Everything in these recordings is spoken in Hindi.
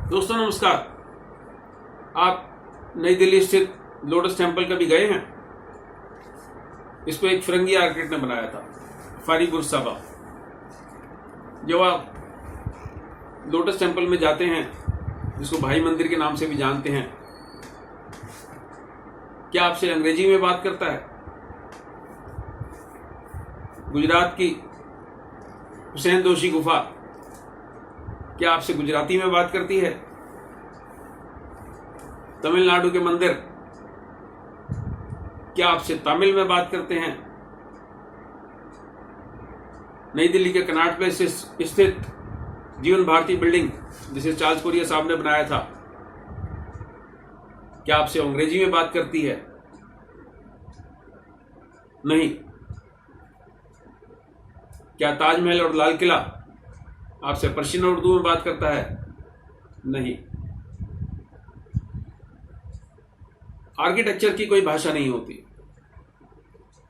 दोस्तों नमस्कार। आप नई दिल्ली स्थित लोटस टेम्पल कभी गए हैं? इसको एक फिरंगी आर्किटेक्ट ने बनाया था, फारी गुरसाबा। जब आप लोटस टेम्पल में जाते हैं, जिसको भाई मंदिर के नाम से भी जानते हैं, क्या आपसे अंग्रेजी में बात करता है? गुजरात की हुसैन दोशी गुफा क्या आपसे गुजराती में बात करती है? तमिलनाडु के मंदिर क्या आपसे तमिल में बात करते हैं? नई दिल्ली के कनाट प्लेस स्थित जीवन भारती बिल्डिंग, जिसे चार्ल्स कोरिया साहब ने बनाया था, क्या आपसे अंग्रेजी में बात करती है? नहीं। क्या ताजमहल और लाल किला आपसे पर्शियन और उर्दू में बात करता है? नहीं। आर्किटेक्चर की कोई भाषा नहीं होती,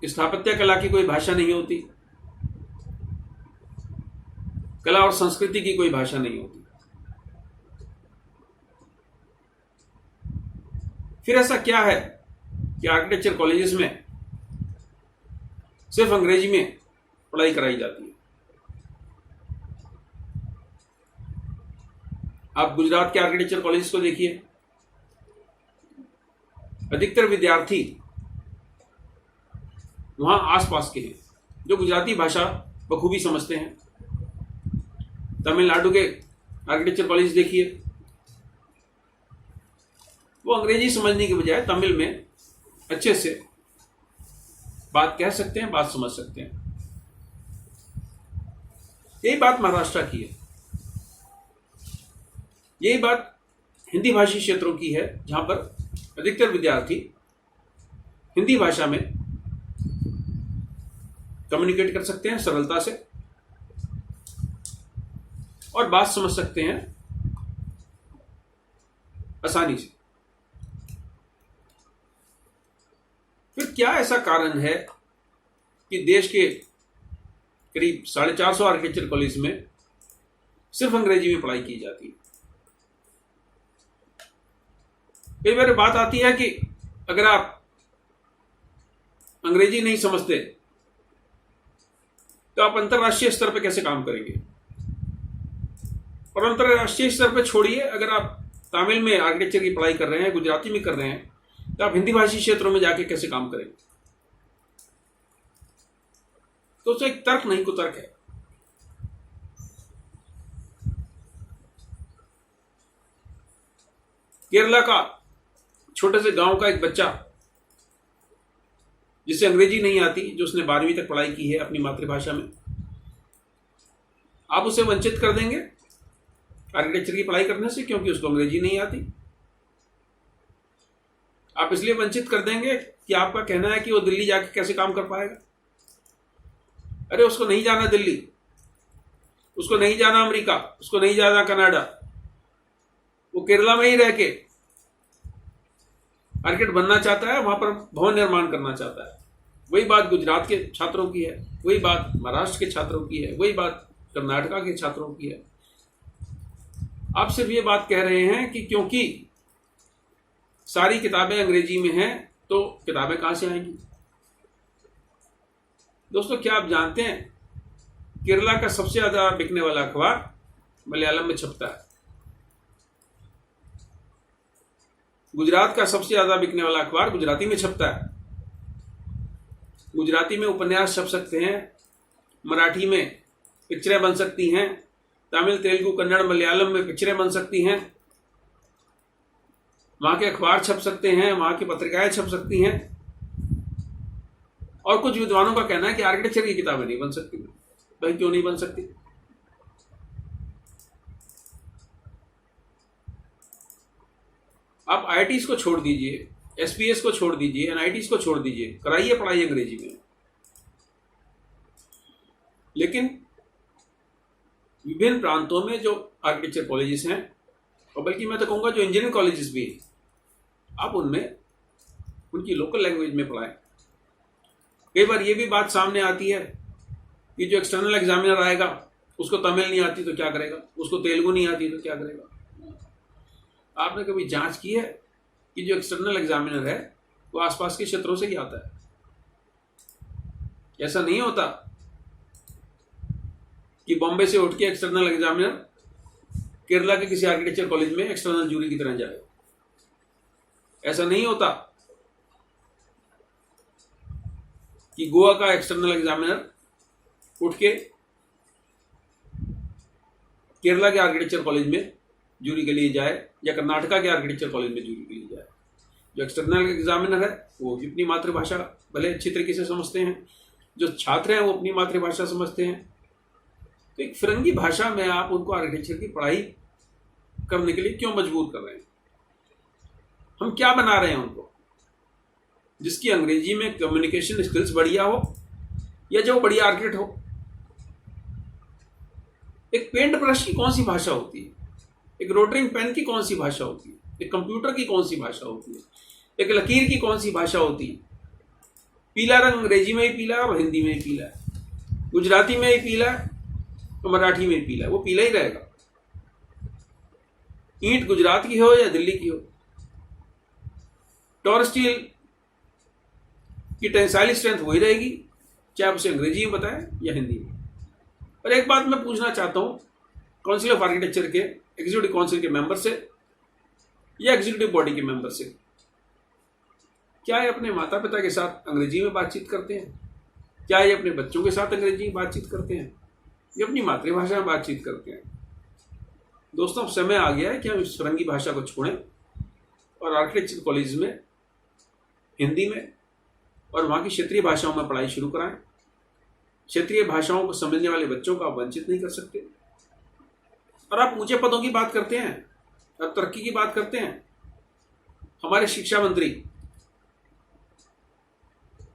स्थापत्य कला की कोई भाषा नहीं होती, कला और संस्कृति की कोई भाषा नहीं होती। फिर ऐसा क्या है कि आर्किटेक्चर कॉलेजेस में सिर्फ अंग्रेजी में पढ़ाई कराई जाती है? आप गुजरात के आर्किटेक्चर कॉलेज को देखिए, अधिकतर विद्यार्थी वहां आसपास के हैं जो गुजराती भाषा बखूबी समझते हैं। तमिलनाडु के आर्किटेक्चर कॉलेज देखिए, वो अंग्रेजी समझने के बजाय तमिल में अच्छे से बात कह सकते हैं, बात समझ सकते हैं। यही बात महाराष्ट्र की है, यही बात हिंदी भाषी क्षेत्रों की है, जहां पर अधिकतर विद्यार्थी हिंदी भाषा में कम्युनिकेट कर सकते हैं सरलता से और बात समझ सकते हैं आसानी से। फिर क्या ऐसा कारण है कि देश के करीब 450 आर्किटेक्चर कॉलेज में सिर्फ अंग्रेजी में पढ़ाई की जाती है? कई बार बात आती है कि अगर आप अंग्रेजी नहीं समझते तो आप अंतर्राष्ट्रीय स्तर पर कैसे काम करेंगे? और अंतर्राष्ट्रीय स्तर पर छोड़िए, अगर आप तमिल में आर्किटेक्चर की पढ़ाई कर रहे हैं, गुजराती में कर रहे हैं, तो आप हिंदी भाषी क्षेत्रों में जाके कैसे काम करेंगे? तो उसमें एक तर्क नहीं कुतर्क है। केरला का छोटे से गांव का एक बच्चा जिसे अंग्रेजी नहीं आती, जो उसने 12वीं तक पढ़ाई की है अपनी मातृभाषा में, आप उसे वंचित कर देंगे आर्किटेक्चर की पढ़ाई करने से क्योंकि उसको अंग्रेजी नहीं आती? आप इसलिए वंचित कर देंगे कि आपका कहना है कि वो दिल्ली जाके कैसे काम कर पाएगा? अरे उसको नहीं जाना दिल्ली, उसको नहीं जाना अमेरिका, उसको नहीं जाना कनाडा, वो केरला में ही रह के आर्किटेक्ट बनना चाहता है, वहां पर भवन निर्माण करना चाहता है। वही बात गुजरात के छात्रों की है, वही बात महाराष्ट्र के छात्रों की है, वही बात कर्नाटका के छात्रों की है। आप सिर्फ ये बात कह रहे हैं कि क्योंकि सारी किताबें अंग्रेजी में हैं तो किताबें कहां से आएंगी? दोस्तों, क्या आप जानते हैं केरला का सबसे ज्यादा बिकने वाला अखबार मलयालम में छपता है। गुजरात का सबसे ज्यादा बिकने वाला अखबार गुजराती में छपता है। गुजराती में उपन्यास छप सकते हैं, मराठी में पिक्चरें बन सकती हैं, तमिल, तेलुगु, कन्नड़, मलयालम में पिक्चरें बन सकती हैं, वहां के अखबार छप सकते हैं, वहां की पत्रिकाएं छप सकती हैं। और कुछ विद्वानों का कहना है कि आर्किटेक्चर की किताबें नहीं बन सकती। भाई क्यों नहीं बन सकती? आप आईआईटीज को छोड़ दीजिए, एसपीएस को छोड़ दीजिए, एनआईटीज को छोड़ दीजिए, कराइए पढ़ाई अंग्रेजी में। लेकिन विभिन्न प्रांतों में जो आर्किटेक्चर कॉलेजेस हैं, और बल्कि मैं तो कहूंगा जो इंजीनियरिंग कॉलेजेस भी हैं, आप उनमें उनकी लोकल लैंग्वेज में पढ़ाएं। कई बार ये भी बात सामने आती है कि जो एक्सटर्नल एग्जामिनर आएगा उसको तमिल नहीं आती तो क्या करेगा, उसको तेलुगु नहीं आती तो क्या करेगा। आपने कभी जांच की है कि जो एक्सटर्नल एग्जामिनर है वो आसपास के क्षेत्रों से ही आता है? ऐसा नहीं होता कि बॉम्बे से उठ के एक्सटर्नल एग्जामिनर केरला के किसी आर्किटेक्चर कॉलेज में एक्सटर्नल जूरी की तरह जाए। ऐसा नहीं होता कि गोवा का एक्सटर्नल एग्जामिनर उठ के केरला के आर्किटेक्चर कॉलेज में जूरी के लिए जाए या कर्नाटका के आर्किटेक्चर कॉलेज में जूरी के लिए जाए। जो एक्सटर्नल एग्जामिनर है वो अपनी मातृभाषा भले अच्छी तरीके से समझते हैं, जो छात्र हैं वो अपनी मातृभाषा समझते हैं। तो एक फिरंगी भाषा में आप उनको आर्किटेक्चर की पढ़ाई करने के लिए क्यों मजबूर कर रहे हैं? हम क्या बना रहे हैं उनको? जिसकी अंग्रेजी में कम्युनिकेशन स्किल्स बढ़िया हो या जो बढ़िया आर्किटेक्ट हो। एक पेंट ब्रश की कौन सी भाषा होती है? एक रोटरिंग पेन की कौन सी भाषा होती है? एक कंप्यूटर की कौन सी भाषा होती है? एक लकीर की कौन सी भाषा होती है? पीला रंग अंग्रेजी में ही पीला है और हिंदी में ही पीला है, गुजराती में ही पीला है तो मराठी में ही पीला है, वो पीला ही रहेगा। ईंट गुजरात की हो या दिल्ली की हो, टॉर स्टील की टेंसाइल स्ट्रेंथ वही रहेगी, चाहे आप उसे अंग्रेजी में बताएं या हिंदी में। और एक बात मैं पूछना चाहता हूं काउंसिल ऑफ आर्किटेक्चर के एग्जीक्यूटिव काउंसिल के मेंबर से या एग्जीक्यूटिव बॉडी के मेंबर से, क्या ये अपने माता पिता के साथ अंग्रेजी में बातचीत करते हैं? क्या ये अपने बच्चों के साथ अंग्रेजी में बातचीत करते हैं? ये अपनी मातृभाषा में बातचीत करते हैं? दोस्तों, अब समय आ गया है कि हम इस फिरंगी भाषा को छोड़ें और आर्किटेक्चर कॉलेज में हिंदी में और वहाँ की क्षेत्रीय भाषाओं में पढ़ाई शुरू कराएं। क्षेत्रीय भाषाओं को समझने वाले बच्चों को आप वंचित नहीं कर सकते। और आप ऊंचे पदों की बात करते हैं और तरक्की की बात करते हैं। हमारे शिक्षा मंत्री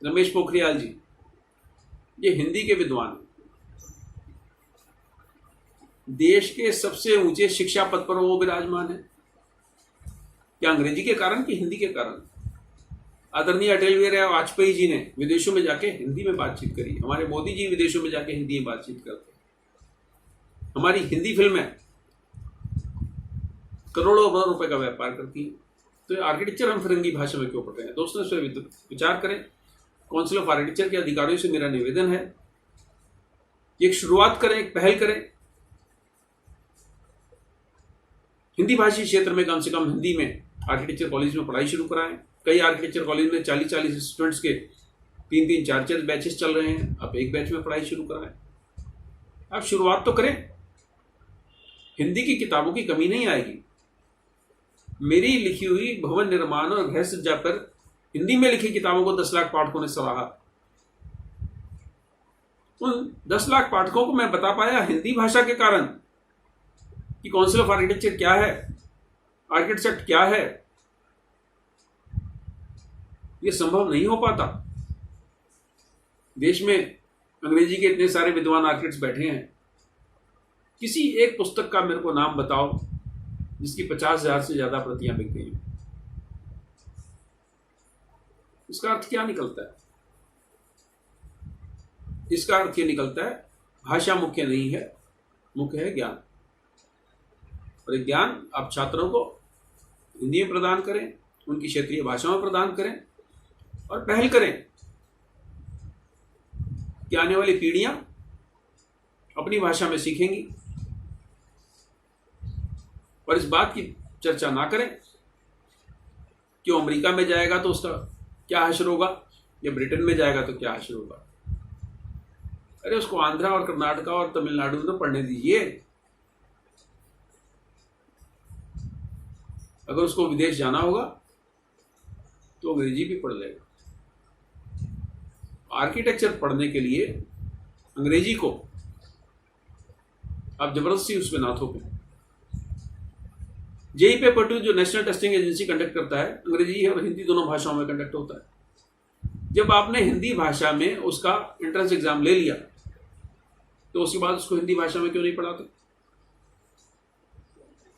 रमेश पोखरियाल जी, ये हिंदी के विद्वान हैं। देश के सबसे ऊंचे शिक्षा पद पर वो विराजमान है। क्या अंग्रेजी के कारण कि हिंदी के कारण? आदरणीय अटल बिहारी वाजपेयी जी ने विदेशों में जाके हिंदी में बातचीत करी। हमारे मोदी जी विदेशों में जाके हिंदी में बातचीत करते हैं। हमारी हिंदी फिल्में करोड़ों रुपए का व्यापार करती है। तो आर्किटेक्चर हम फिरंगी भाषा में क्यों पढ़ रहे हैं? दोस्तों, इस पर विचार करें। काउंसिल ऑफ आर्किटेक्चर के अधिकारियों से मेरा निवेदन है, एक शुरुआत करें, एक पहल करें। हिंदी भाषी क्षेत्र में कम से कम हिंदी में आर्किटेक्चर कॉलेज में पढ़ाई शुरू कराएं। कई आर्किटेक्चर कॉलेज में 40-40 स्टूडेंट्स के 3-3, 4-4 बैचेस चल रहे हैं। आप एक बैच में पढ़ाई शुरू कराएं। आप शुरुआत तो करें। हिंदी की किताबों की कमी नहीं आएगी। मेरी लिखी हुई भवन निर्माण और गृह सज्जा पर हिंदी में लिखी किताबों को 10 लाख पाठकों ने सराहा। उन 10 लाख पाठकों को मैं बता पाया हिंदी भाषा के कारण कि काउंसिल ऑफ आर्किटेक्चर क्या है, आर्किटेक्ट क्या है। यह संभव नहीं हो पाता। देश में अंग्रेजी के इतने सारे विद्वान आर्किटेक्ट्स बैठे हैं, किसी एक पुस्तक का मेरे को नाम बताओ जिसकी 50,000 से ज्यादा प्रतियां बिक गई हैं। इसका अर्थ क्या निकलता है? इसका अर्थ ये निकलता है भाषा मुख्य नहीं है, मुख्य है ज्ञान। और ये ज्ञान आप छात्रों को हिंदी में प्रदान करें, उनकी क्षेत्रीय भाषाओं में प्रदान करें और पहल करें कि आने वाली पीढ़ियां अपनी भाषा में सीखेंगी। और इस बात की चर्चा ना करें कि अमेरिका में जाएगा तो उसका क्या हश्र होगा या ब्रिटेन में जाएगा तो क्या हश्र होगा। अरे उसको आंध्रा और कर्नाटका और तमिलनाडु में तो पढ़ने दीजिए। अगर उसको विदेश जाना होगा तो अंग्रेजी भी पढ़ लेगा। आर्किटेक्चर पढ़ने के लिए अंग्रेजी को आप जबरदस्ती उसमें ना थोपें। जेई पेपर 2 जो नेशनल टेस्टिंग एजेंसी कंडक्ट करता है, अंग्रेजी और हिंदी दोनों भाषाओं में कंडक्ट होता है। जब आपने हिंदी भाषा में उसका एंट्रेंस एग्जाम ले लिया तो उसके बाद उसको हिंदी भाषा में क्यों नहीं पढ़ाते?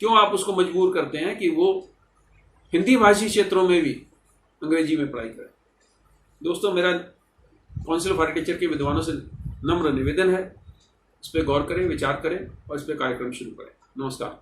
क्यों आप उसको मजबूर करते हैं कि वो हिंदी भाषी क्षेत्रों में भी अंग्रेजी में पढ़ाई करे? दोस्तों, मेरा काउंसिल ऑफ आर्किटेक्चर के विद्वानों से नम्र निवेदन है, इस पर गौर करें, विचार करें और इस पर कार्यक्रम शुरू करें। नमस्कार।